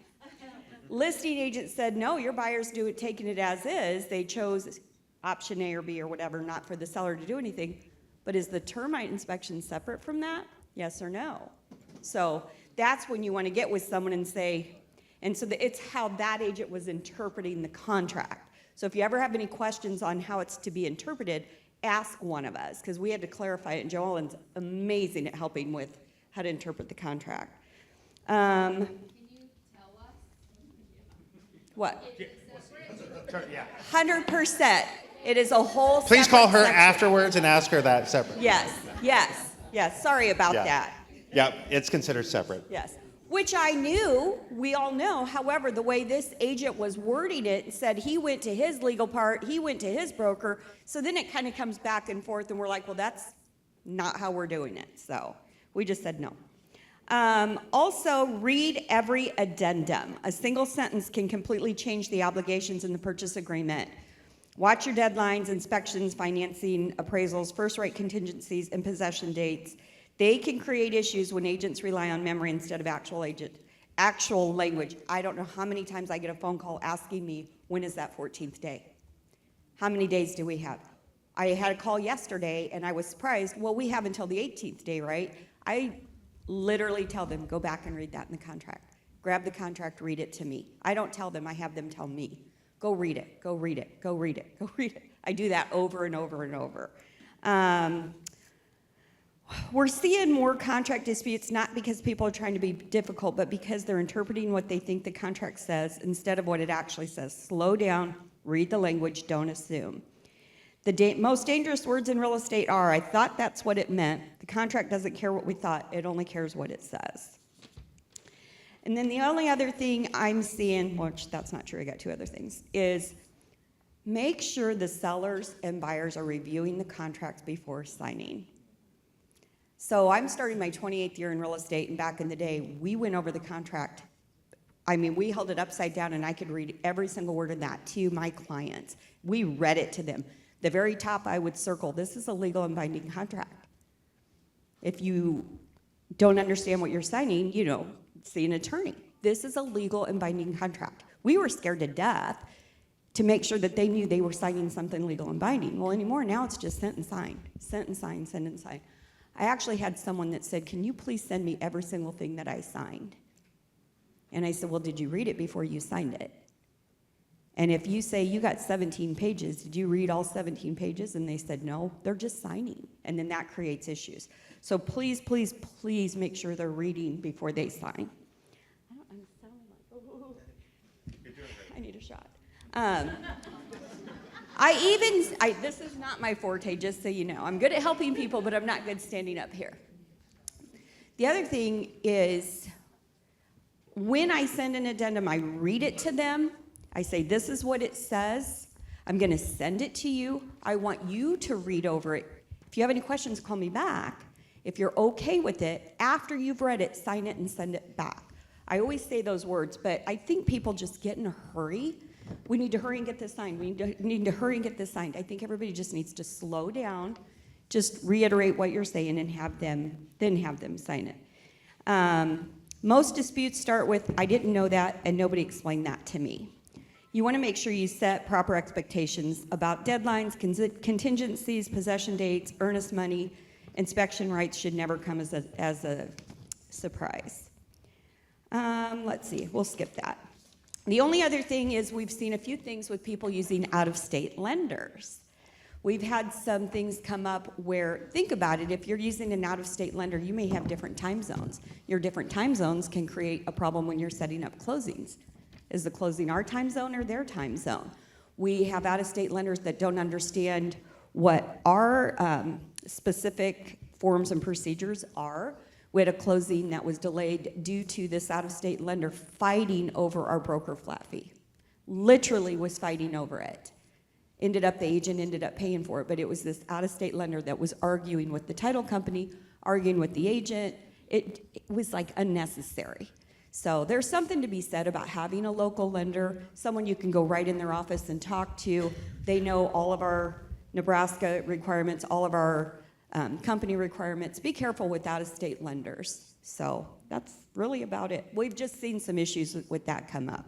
Listing agent said, no, your buyer's taking it as is. They chose option A or B or whatever, not for the seller to do anything. But is the termite inspection separate from that? Yes or no? So that's when you want to get with someone and say, and so it's how that agent was interpreting the contract. So if you ever have any questions on how it's to be interpreted, ask one of us, because we had to clarify it, and Joellen's amazing at helping with how to interpret the contract. Can you tell us? What? Yeah. 100%. It is a whole Please call her section. afterwards and ask her that separately. Yes. Sorry about that. Yeah, it's considered separate. Yes. Which I knew, we all know. However, the way this agent was wording it said he went to his legal part, he went to his broker. So then it kind of comes back and forth, and we're like, well, that's not how we're doing it. So we just said no. Also, read every addendum. A single sentence can completely change the obligations in the purchase agreement. Watch your deadlines, inspections, financing, appraisals, first right contingencies, and possession dates. They can create issues when agents rely on memory instead of actual Actual language. I don't know how many times I get a phone call asking me, when is that 14th day? How many days do we have? I had a call yesterday and I was surprised. Well, we have until the 18th day, right? I literally tell them, go back and read that in the contract. Grab the contract, read it to me. I don't tell them, I have them tell me. Go read it, go read it, go read it, go read it. I do that over and over and over. We're seeing more contract disputes, not because people are trying to be difficult, but because they're interpreting what they think the contract says instead of what it actually says. Slow down, read the language, don't assume. The most dangerous words in real estate are, I thought that's what it meant. The contract doesn't care what we thought, it only cares what it says. And then the only other thing I'm seeing, which that's not true, I got two other things, is make sure the sellers and buyers are reviewing the contracts before signing. So I'm starting my 28th year in real estate, and back in the day, we went over the contract. I mean, we held it upside down, and I could read every single word of that to my clients. We read it to them. The very top, I would circle, this is a legal and binding contract. If you don't understand what you're signing, see an attorney. This is a legal and binding contract. We were scared to death to make sure that they knew they were signing something legal and binding. Well, anymore, now it's just sent and signed, sent and signed, sent and signed. I actually had someone that said, can you please send me every single thing that I signed? And I said, well, did you read it before you signed it? And if you say you got 17 pages, did you read all 17 pages? And they said, no, they're just signing. And then that creates issues. So please, please, please make sure they're reading before they sign. I'm sounding like, oh, I need a shot. This is not my forte, just so you know. I'm good at helping people, but I'm not good standing up here. The other thing is, when I send an addendum, I read it to them. I say, this is what it says. I'm going to send it to you. I want you to read over it. If you have any questions, call me back. If you're okay with it, after you've read it, sign it and send it back. I always say those words, but I think people just get in a hurry. We need to hurry and get this signed. We need to hurry and get this signed. I think everybody just needs to slow down, just reiterate what you're saying, and have them sign it. Most disputes start with, I didn't know that, and nobody explained that to me. You want to make sure you set proper expectations about deadlines, contingencies, possession dates, earnest money. Inspection rights should never come as a surprise. Let's see, we'll skip that. The only other thing is we've seen a few things with people using out-of-state lenders. We've had some things come up where, think about it, if you're using an out-of-state lender, you may have different time zones. Your different time zones can create a problem when you're setting up closings. Is the closing our time zone or their time zone? We have out-of-state lenders that don't understand what our specific forms and procedures are. We had a closing that was delayed due to this out-of-state lender fighting over our broker flat fee. Literally was fighting over it. The agent ended up paying for it, but it was this out-of-state lender that was arguing with the title company, arguing with the agent. It was like unnecessary. So there's something to be said about having a local lender, someone you can go right in their office and talk to. They know all of our Nebraska requirements, all of our company requirements. Be careful with out-of-state lenders. So that's really about it. We've just seen some issues with that come up.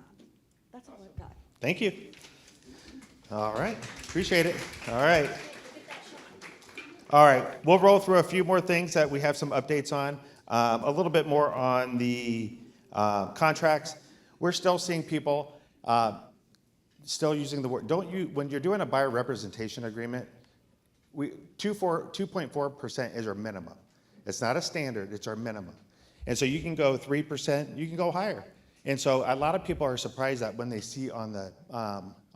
That's all I've got. Thank you. All right, appreciate it. All right. All right, we'll roll through a few more things that we have some updates on. A little bit more on the contracts. We're still seeing people still using the word, when you're doing a buyer representation agreement, 2.4% is our minimum. It's not a standard, it's our minimum. And so you can go 3%, you can go higher. And so a lot of people are surprised that when they see on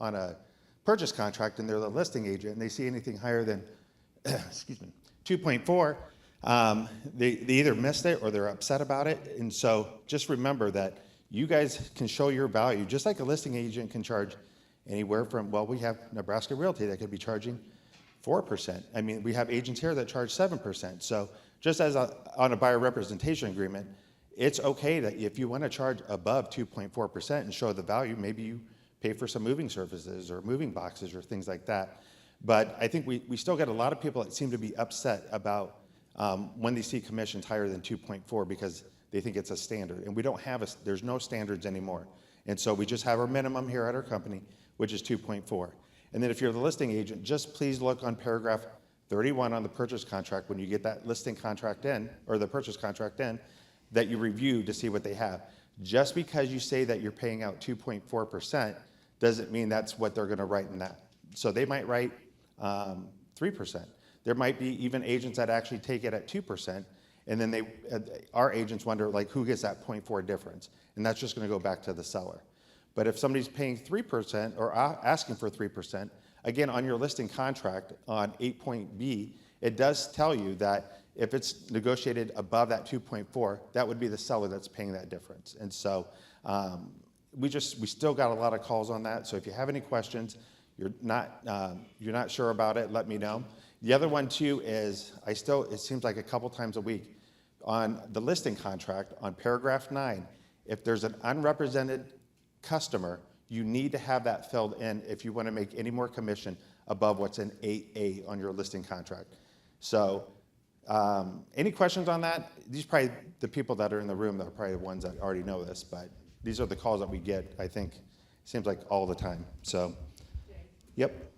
a purchase contract and they're the listing agent and they see anything higher than, 2.4, they either missed it or they're upset about it. And so just remember that you guys can show your value, just like a listing agent can charge anywhere from, well, we have Nebraska Realty that could be charging 4%. I mean, we have agents here that charge 7%. So just as on a buyer representation agreement, it's okay that if you want to charge above 2.4% and show the value, maybe you pay for some moving services or moving boxes or things like that. But I think we still get a lot of people that seem to be upset about when they see commissions higher than 2.4 because They think it's a standard, and we don't have there's no standards anymore. And so we just have our minimum here at our company, which is 2.4. And then if you're the listing agent, just please look on paragraph 31 on the purchase contract when you get that listing contract in, or the purchase contract in, that you review to see what they have. Just because you say that you're paying out 2.4% doesn't mean that's what they're going to write in that. So they might write 3%. There might be even agents that actually take it at 2%, and then our agents wonder, like, who gets that 0.4 difference? And that's just going to go back to the seller. But if somebody's paying 3% or asking for 3%, again, on your listing contract on 8.B, it does tell you that if it's negotiated above that 2.4, that would be the seller that's paying that difference. And so we still got a lot of calls on that. So if you have any questions, you're not sure about it, let me know. The other one too is it seems like a couple times a week on the listing contract on paragraph 9, if there's an unrepresented customer, you need to have that filled in if you want to make any more commission above what's in 8A on your listing contract. So any questions on that? These are probably the people that are in the room that are probably the ones that already know this, but these are the calls that we get, I think, seems like all the time. So, yep.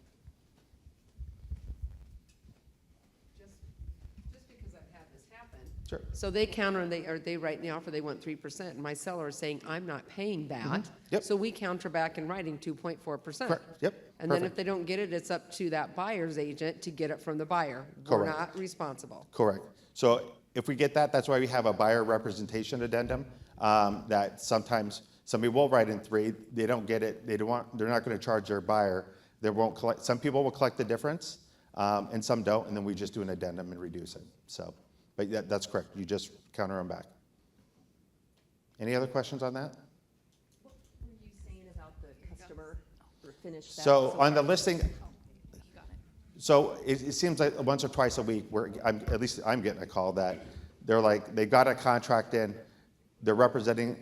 Just because I've had this happen. Sure. So they counter and they write in the offer they want 3%, and my seller is saying, I'm not paying that. Mm-hmm. Yep. So we counter back in writing 2.4%. Correct. Yep. And then if they don't get it, it's up to that buyer's agent to get it from the buyer. We're Correct. not responsible. Correct. So if we get that, that's why we have a buyer representation addendum that sometimes somebody will write in 3, they don't get it, they're not going to charge their buyer. They won't collect. Some people will collect the difference, and some don't, and then we just do an addendum and reduce it. So, but that's correct. You just counter them back. Any other questions on that? What were you saying about the customer or finish that? So on the listing, so it seems like once or twice a week, at least I'm getting a call that they're like, they got a contract in, they're representing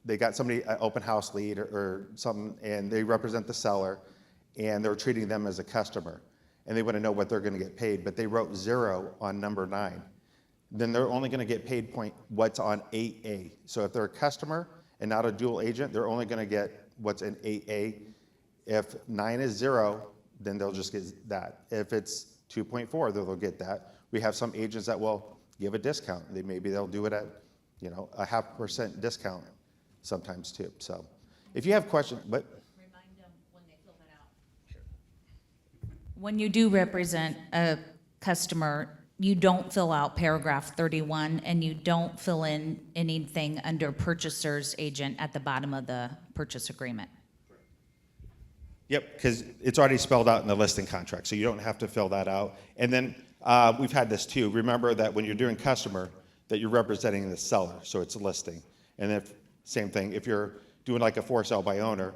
they got somebody, an open house lead or something, and they represent the seller, and they're treating them as a customer, and they want to know what they're going to get paid, but they wrote 0 on number 9. Then they're only going to get paid what's on 8A. So if they're a customer and not a dual agent, they're only going to get what's in 8A. If 9 is 0, then they'll just get that. If it's 2.4, they'll get that. We have some agents that will give a discount. Maybe they'll do it at, a 0.5% discount sometimes too. So if you have questions, but Remind them when they fill that out. When you do represent a customer, you don't fill out paragraph 31 and you don't fill in anything under purchaser's agent at the bottom of the purchase agreement. Yep, because it's already spelled out in the listing contract, so you don't have to fill that out. And then we've had this too. Remember that when you're doing customer, that you're representing the seller, so it's a listing. And same thing, if you're doing like a for sale by owner,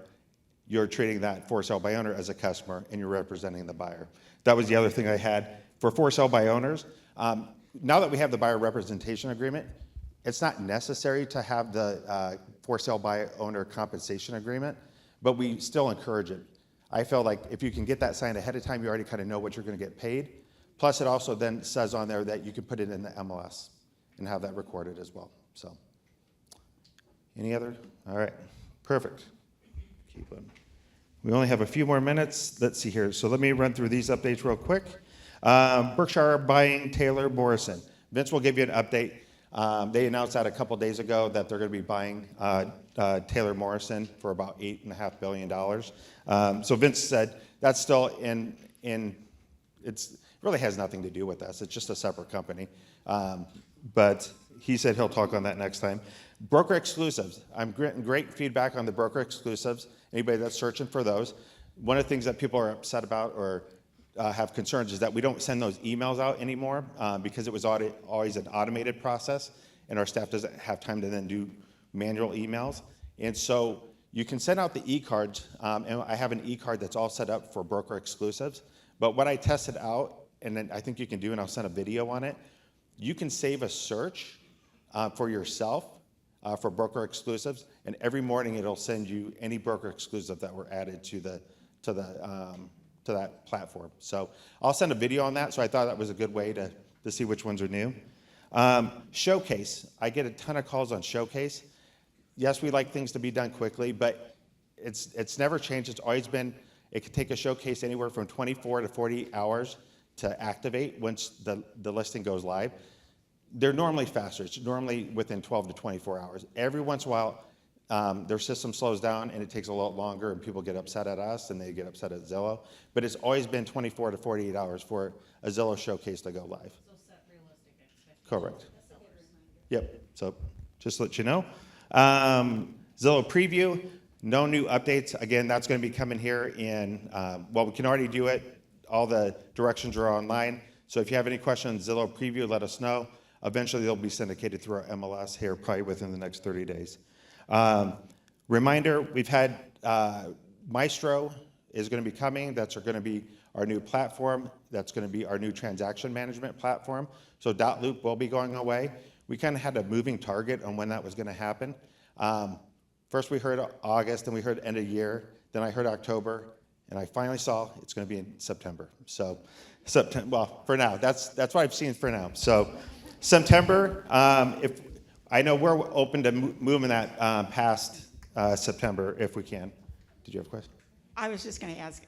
you're treating that for sale by owner as a customer, and you're representing the buyer. That was the other thing I had for sale by owners. Now that we have the buyer representation agreement, it's not necessary to have the for sale by owner compensation agreement, but we still encourage it. I feel like if you can get that signed ahead of time, you already kind of know what you're going to get paid. Plus, it also then says on there that you can put it in the MLS and have that recorded as well. So, any other? All right, perfect. Keep on. We only have a few more minutes. Let's see here. So let me run through these updates real quick. Berkshire buying Taylor Morrison. Vince will give you an update. They announced that a couple days ago that they're going to be buying Taylor Morrison for about $8.5 billion. So Vince said that's still it really has nothing to do with us. It's just a separate company. But he said he'll talk on that next time. Broker exclusives. I'm getting great feedback on the broker exclusives. Anybody that's searching for those. One of the things that people are upset about or have concerns is that we don't send those emails out anymore because it was always an automated process, and our staff doesn't have time to then do manual emails. And so you can send out the e-cards, and I have an e-card that's all set up for broker exclusives. But what I tested out, and then I think you can do, and I'll send a video on it, you can save a search for yourself for broker exclusives, and every morning it'll send you any broker exclusive that were added to that platform. So I'll send a video on that, so I thought that was a good way to see which ones are new. Showcase, I get a ton of calls on Showcase. Yes, we like things to be done quickly, but it's never changed. It's always been, it could take a Showcase anywhere from 24 to 48 hours to activate once the listing goes live. They're normally faster. It's normally within 12 to 24 hours. Every once in a while, their system slows down and it takes a lot longer and people get upset at us and they get upset at Zillow. But it's always been 24 to 48 hours for a Zillow Showcase to go live. So set realistic expectations. Correct. Yep, so just to let you know. Zillow Preview, no new updates. Again, that's going to be coming here in, well, we can already do it. All the directions are online. So if you have any questions, Zillow Preview, let us know. Eventually, they'll be syndicated through our MLS here probably within the next 30 days. Reminder, we've had Maestro is going to be coming. That's going to be our new platform. That's going to be our new transaction management platform. So .loop will be going away. We kind of had a moving target on when that was going to happen. First we heard August, then we heard end of year, then I heard October, and I finally saw it's going to be in September. So, well, for now, that's what I've seen for now. So, September. If I know we're open to moving that past September if we can. Did you have a question? I was just going to ask,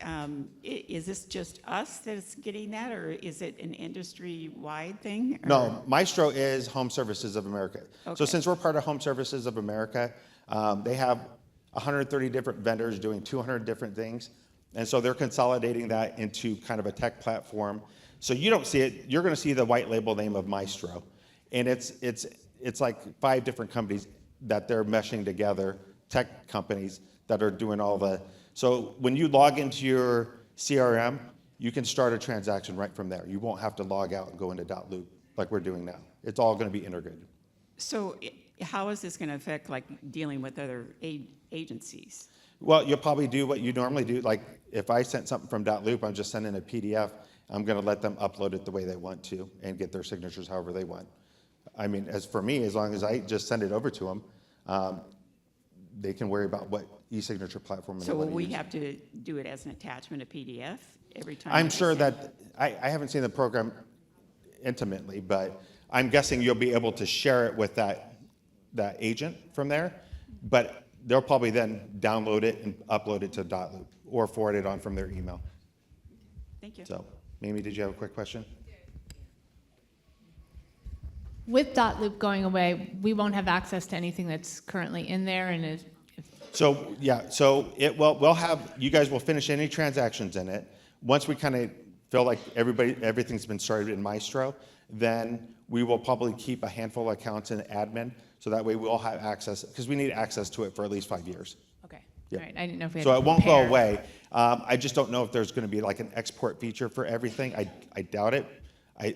is this just us that's getting that, or is it an industry-wide thing? Or? No, Maestro is Home Services of America. Okay. So since we're part of Home Services of America, they have 130 different vendors doing 200 different things. And so they're consolidating that into kind of a tech platform. So you don't see it, you're going to see the white label name of Maestro. And it's like 5 different companies that they're meshing together, tech companies that are doing all the, so when you log into your CRM, you can start a transaction right from there. You won't have to log out and go into .loop like we're doing now. It's all going to be integrated. So how is this going to affect like dealing with other agencies? Well, you'll probably do what you normally do. Like if I sent something from .loop, I'm just sending a PDF. I'm going to let them upload it the way they want to and get their signatures however they want. I mean, as for me, as long as I just send it over to them, they can worry about what e-signature platform. So will we have to do it as an attachment, a PDF every time? I'm sure that, I haven't seen the program intimately, but I'm guessing you'll be able to share it with that agent from there, but they'll probably then download it and upload it to .loop or forward it on from their email. Thank you. So, Mimi, did you have a quick question? With .loop going away, we won't have access to anything that's currently in there and is. So, yeah, so we'll have, you guys will finish any transactions in it. Once we kind of feel like everything's been started in Maestro, then we will probably keep a handful of accounts in admin, so that way we'll have access, because we need access to it for at least 5 years. Okay, Yeah. all right, I didn't know if we had So to it won't go prepare. away. I just don't know if there's going to be like an export feature for everything. I doubt it.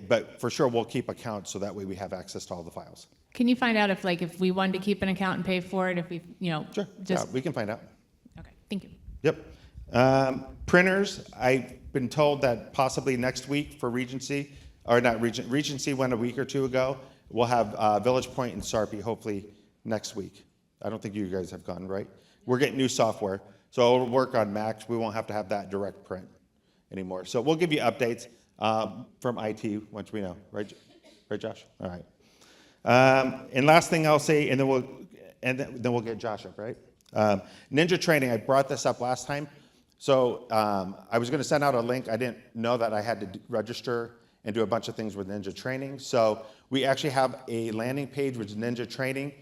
But for sure, we'll keep accounts so that way we have access to all the files. Can you find out if we wanted to keep an account and pay for it, if we, Sure, just. yeah, we can find out. Okay, thank you. Yep. Printers, I've been told that possibly next week for Regency, or not Regency went a week or two ago. We'll have Village Point and Sarpy hopefully next week. I don't think you guys have gone, right? We're getting new software, so it'll work on Macs. We won't have to have that direct print anymore. So we'll give you updates from IT once we know, right, Josh? All right. And last thing I'll say, and then we'll get Josh up, right? Ninja training. I brought this up last time. So I was going to send out a link. I didn't know that I had to register and do a bunch of things with Ninja training. So we actually have a landing page with Ninja training.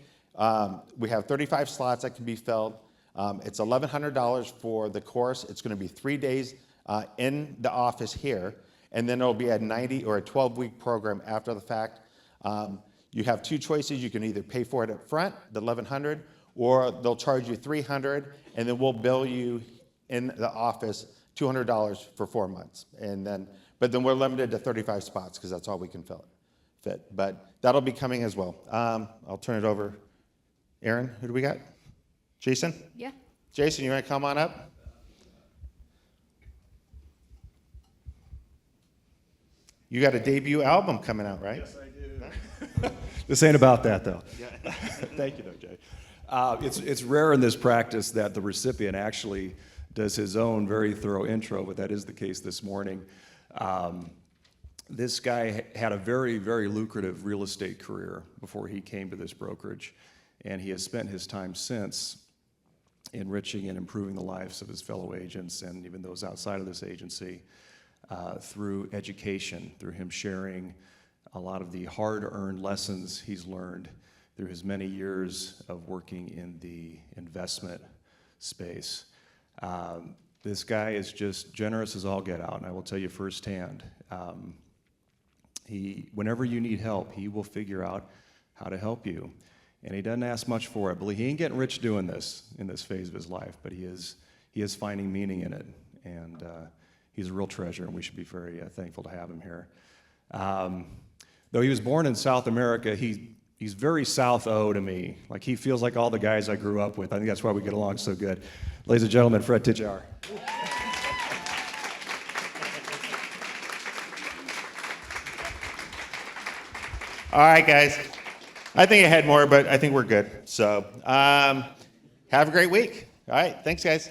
We have 35 slots that can be filled. It's $1,100 for the course. It's going to be 3 days in the office here, and then it'll be a 90 or a 12-week program after the fact. You have 2 choices. You can either pay for it up front, the $1,100, or they'll charge you $300, and then we'll bill you in the office $200 for 4 months. But then we're limited to 35 spots because that's all we can fit. But that'll be coming as well. I'll turn it over. Aaron, who do we got? Jason? Yeah. Jason, you want to come on up? You got a debut album coming out, right? Yes, I do. This ain't about that, though. Yeah. Thank you, though, Jay. It's rare in this practice that the recipient actually does his own very thorough intro, but that is the case this morning. This guy had a very, very lucrative real estate career before he came to this brokerage, and he has spent his time since enriching and improving the lives of his fellow agents and even those outside of this agency through education, through him sharing a lot of the hard-earned lessons he's learned through his many years of working in the investment space. This guy is just generous as all get out, and I will tell you firsthand. Whenever you need help, he will figure out how to help you. And he doesn't ask much for it. But he ain't getting rich doing this in this phase of his life, but he is finding meaning in it. And he's a real treasure, and we should be very thankful to have him here. Though he was born in South America, he's very South-O to me. Like, he feels like all the guys I grew up with. I think that's why we get along so good. Ladies and gentlemen, Fred Tijjar. All right, guys. I think I had more, but I think we're good. So have a great week. All right. Thanks, guys.